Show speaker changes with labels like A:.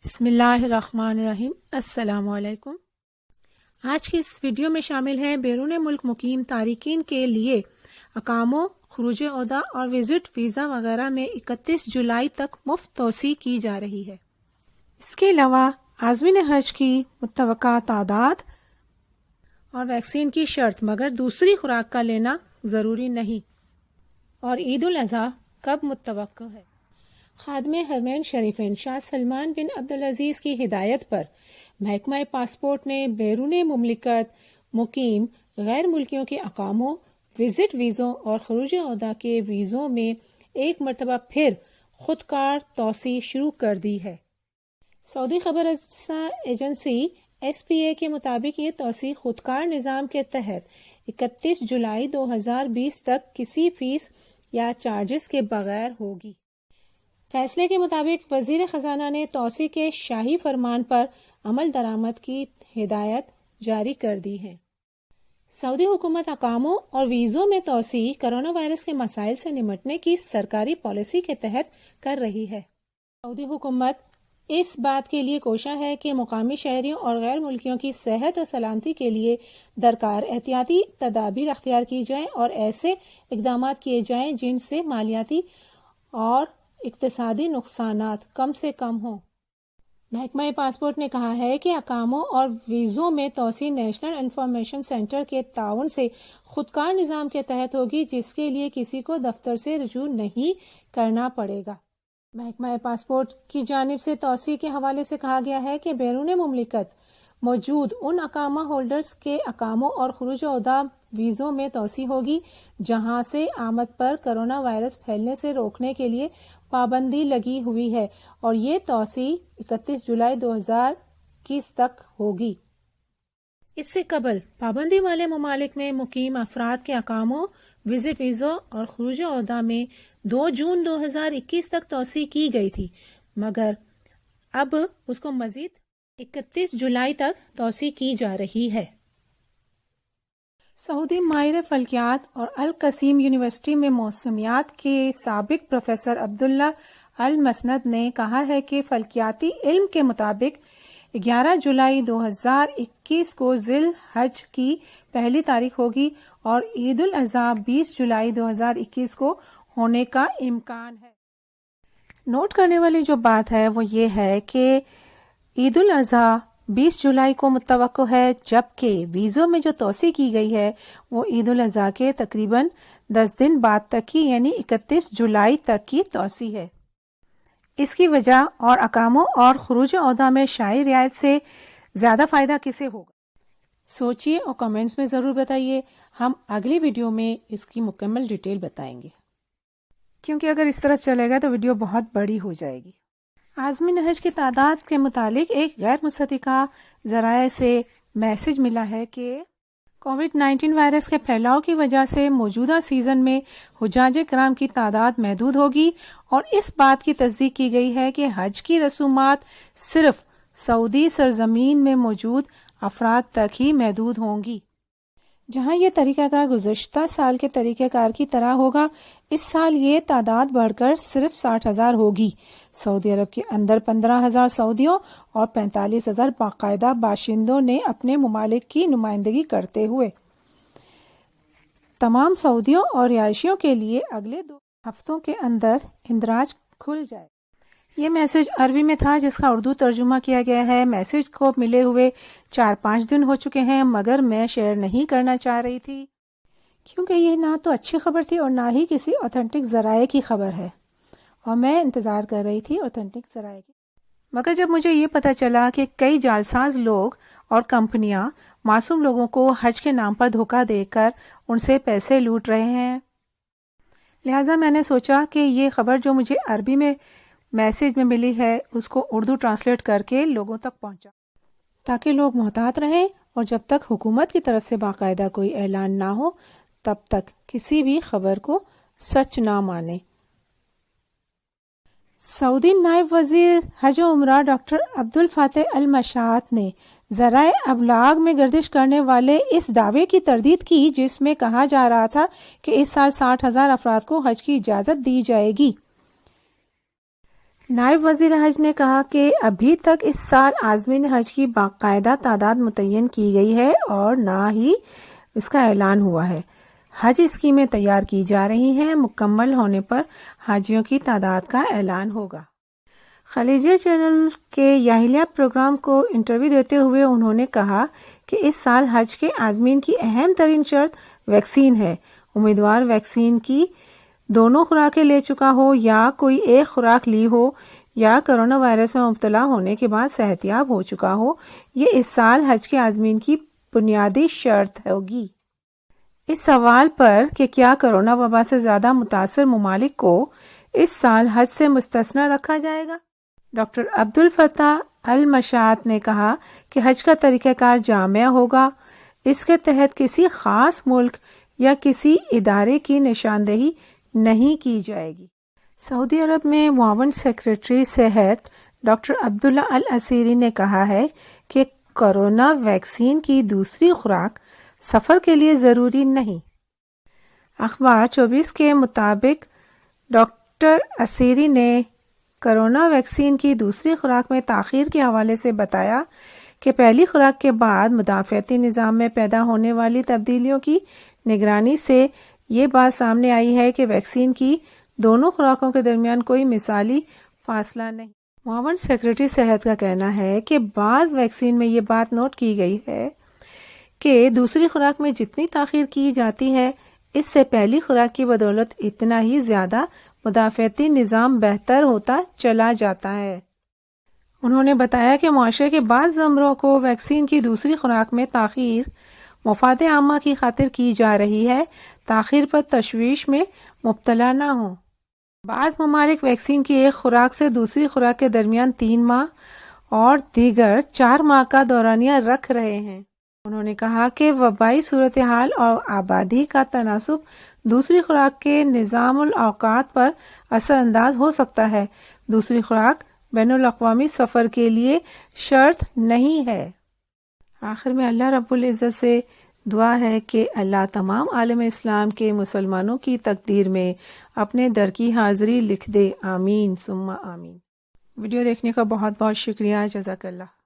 A: بسم اللہ الرحمن الرحیم۔ السلام علیکم۔ آج کی اس ویڈیو میں شامل ہے بیرون ملک مقیم تارکین کے لیے اقاموں، خروج عہدہ اور وزٹ ویزا وغیرہ میں 31 جولائی تک مفت توسیع کی جا رہی ہے۔ اس کے علاوہ عازمین حج کی متوقع تعداد اور ویکسین کی شرط مگر دوسری خوراک کا لینا ضروری نہیں، اور عید الاضحیٰ کب متوقع ہے۔ خادم حرمین شریفین شاہ سلمان بن عبدالعزیز کی ہدایت پر محکمہ پاسپورٹ نے بیرون مملکت مقیم غیر ملکیوں کے اقاموں، وزٹ ویزوں اور خروج عہدہ کے ویزوں میں ایک مرتبہ پھر خودکار توسیع شروع کر دی ہے۔ سعودی خبر رساں ایجنسی SPA کے مطابق یہ توسیع خودکار نظام کے تحت 31 جولائی 2020 تک کسی فیس یا چارجز کے بغیر ہوگی۔ فیصلے کے مطابق وزیر خزانہ نے توسیع کے شاہی فرمان پر عمل درآمد کی ہدایت جاری کر دی ہے۔ سعودی حکومت اقاموں اور ویزوں میں توسیع کرونا وائرس کے مسائل سے نمٹنے کی سرکاری پالیسی کے تحت کر رہی ہے۔ سعودی حکومت اس بات کے لیے کوشاں ہے کہ مقامی شہریوں اور غیر ملکیوں کی صحت اور سلامتی کے لیے درکار احتیاطی تدابیر اختیار کی جائیں اور ایسے اقدامات کیے جائیں جن سے مالیاتی اور اقتصادی نقصانات کم سے کم ہوں۔ محکمہ پاسپورٹ نے کہا ہے کہ اقاموں اور ویزوں میں توسیع نیشنل انفارمیشن سینٹر کے تعاون سے خودکار نظام کے تحت ہوگی، جس کے لیے کسی کو دفتر سے رجوع نہیں کرنا پڑے گا۔ محکمہ پاسپورٹ کی جانب سے توسیع کے حوالے سے کہا گیا ہے کہ بیرون مملکت موجود ان اقامہ ہولڈرز کے اقاموں اور خروج عہدہ ویزوں میں توسیع ہوگی جہاں سے آمد پر کرونا وائرس پھیلنے سے روکنے کے لیے پابندی لگی ہوئی ہے، اور یہ توسیع 31 جولائی 2021 تک ہوگی۔ اس سے قبل پابندی والے ممالک میں مقیم افراد کے اقاموں، وزٹ ویزوں اور خروج عہدہ میں 2 جون 2021 تک توسیع کی گئی تھی، مگر اب اس کو مزید 31 جولائی تک توسیع کی جا رہی ہے۔ سعودی ماہر فلکیات اور القصیم یونیورسٹی میں موسمیات کے سابق پروفیسر عبداللہ المسند نے کہا ہے کہ فلکیاتی علم کے مطابق 11 جولائی 2021 کو ذی الحج کی پہلی تاریخ ہوگی اور عید الاضحیٰ 20 جولائی 2021 کو ہونے کا امکان ہے۔ نوٹ کرنے والی جو بات ہے وہ یہ ہے کہ عید الاضحیٰ 20 جولائی کو متوقع ہے، جبکہ ویزوں میں جو توسیع کی گئی ہے وہ عید الاضحیٰ کے تقریباً 10 دن بعد تک کی یعنی 31 جولائی تک کی توسیع ہے۔ اس کی وجہ اور اقاموں اور خروج عہدہ میں شائع رعایت سے زیادہ فائدہ کسے ہوگا؟ سوچئے اور کمنٹس میں ضرور بتائیے، ہم اگلی ویڈیو میں اس کی مکمل ڈیٹیل بتائیں گے، کیونکہ اگر اس طرف چلے گا تو ویڈیو بہت بڑی ہو جائے گی۔ عازمین حج کی تعداد کے متعلق ایک غیر مصدقہ ذرائع سے میسج ملا ہے کہ کووڈ-19 وائرس کے پھیلاؤ کی وجہ سے موجودہ سیزن میں حجاج کرام کی تعداد محدود ہوگی، اور اس بات کی تصدیق کی گئی ہے کہ حج کی رسومات صرف سعودی سرزمین میں موجود افراد تک ہی محدود ہوں گی۔ جہاں یہ طریقہ کار گزشتہ سال کے طریقہ کار کی طرح ہوگا، اس سال یہ تعداد بڑھ کر صرف 60,000 ہوگی۔ سعودی عرب کے اندر 15,000 سعودیوں اور 45,000 باقاعدہ باشندوں نے اپنے ممالک کی نمائندگی کرتے ہوئے تمام سعودیوں اور رہائشیوں کے لیے اگلے 2 ہفتوں کے اندر اندراج کھل جائے۔ یہ میسج عربی میں تھا جس کا اردو ترجمہ کیا گیا ہے۔ میسج کو ملے ہوئے 4-5 دن ہو چکے ہیں، مگر میں شیئر نہیں کرنا چاہ رہی تھی کیونکہ یہ نہ تو اچھی خبر تھی اور نہ ہی کسی اوتھینٹک ذرائع کی خبر ہے، اور میں انتظار کر رہی تھی اوتھینٹک ذرائع کی۔ مگر جب مجھے یہ پتہ چلا کہ کئی جعلساز لوگ اور کمپنیاں معصوم لوگوں کو حج کے نام پر دھوکہ دے کر ان سے پیسے لوٹ رہے ہیں، لہٰذا میں نے سوچا کہ یہ خبر جو مجھے عربی میں میسج میں ملی ہے اس کو اردو ٹرانسلیٹ کر کے لوگوں تک پہنچا تاکہ لوگ محتاط رہیں، اور جب تک حکومت کی طرف سے باقاعدہ کوئی اعلان نہ ہو تب تک کسی بھی خبر کو سچ نہ مانیں۔ سعودی نائب وزیر حج و عمرہ ڈاکٹر عبدالفاتح المشات نے ذرائع ابلاغ میں گردش کرنے والے اس دعوے کی تردید کی جس میں کہا جا رہا تھا کہ اس سال 60,000 افراد کو حج کی اجازت دی جائے گی۔ نائب وزیر حج نے کہا کہ ابھی تک اس سال عازمین حج کی باقاعدہ تعداد متعین کی گئی ہے اور نہ ہی اس کا اعلان ہوا ہے۔ حج اسکیمیں تیار کی جا رہی ہیں، مکمل ہونے پر حاجیوں کی تعداد کا اعلان ہوگا۔ خلیجیہ چینل کے یاہلیہ پروگرام کو انٹرویو دیتے ہوئے انہوں نے کہا کہ اس سال حج کے عازمین کی اہم ترین شرط ویکسین ہے۔ امیدوار ویکسین کی دونوں خوراکیں لے چکا ہو یا کوئی ایک خوراک لی ہو یا کرونا وائرس میں مبتلا ہونے کے بعد صحت یاب ہو چکا ہو، یہ اس سال حج کے عازمین کی بنیادی شرط ہوگی۔ اس سوال پر کہ کیا کرونا وبا سے زیادہ متاثر ممالک کو اس سال حج سے مستثنی رکھا جائے گا، ڈاکٹر عبدالفتاح المشات نے کہا کہ حج کا طریقہ کار جامع ہوگا۔ اس کے تحت کسی خاص ملک یا کسی ادارے کی نشاندہی نہیں کی جائے گی۔ سعودی عرب میں معاون سیکرٹری صحت ڈاکٹر عبداللہ العسیری نے کہا ہے کہ کورونا ویکسین کی دوسری خوراک سفر کے لیے ضروری نہیں۔ اخبار 24 کے مطابق ڈاکٹر عسیری نے کرونا ویکسین کی دوسری خوراک میں تاخیر کے حوالے سے بتایا کہ پہلی خوراک کے بعد مدافعتی نظام میں پیدا ہونے والی تبدیلیوں کی نگرانی سے یہ بات سامنے آئی ہے کہ ویکسین کی دونوں خوراکوں کے درمیان کوئی مثالی فاصلہ نہیں۔ معاون سیکرٹری صحت کا کہنا ہے کہ بعض ویکسین میں یہ بات نوٹ کی گئی ہے کہ دوسری خوراک میں جتنی تاخیر کی جاتی ہے، اس سے پہلی خوراک کی بدولت اتنا ہی زیادہ مدافعتی نظام بہتر ہوتا چلا جاتا ہے۔ انہوں نے بتایا کہ معاشرے کے بعض زمروں کو ویکسین کی دوسری خوراک میں تاخیر مفاد عامہ کی خاطر کی جا رہی ہے، تاخیر پر تشویش میں مبتلا نہ ہوں۔ بعض ممالک ویکسین کی ایک خوراک سے دوسری خوراک کے درمیان 3 ماہ اور دیگر 4 ماہ کا دورانیہ رکھ رہے ہیں۔ انہوں نے کہا کہ وبائی صورتحال اور آبادی کا تناسب دوسری خوراک کے نظام الاوقات پر اثر انداز ہو سکتا ہے۔ دوسری خوراک بین الاقوامی سفر کے لیے شرط نہیں ہے۔ آخر میں اللہ رب العزت سے دعا ہے کہ اللہ تمام عالم اسلام کے مسلمانوں کی تقدیر میں اپنے در کی حاضری لکھ دے، آمین ثم آمین۔ ویڈیو دیکھنے کا بہت بہت شکریہ، جزاک اللہ۔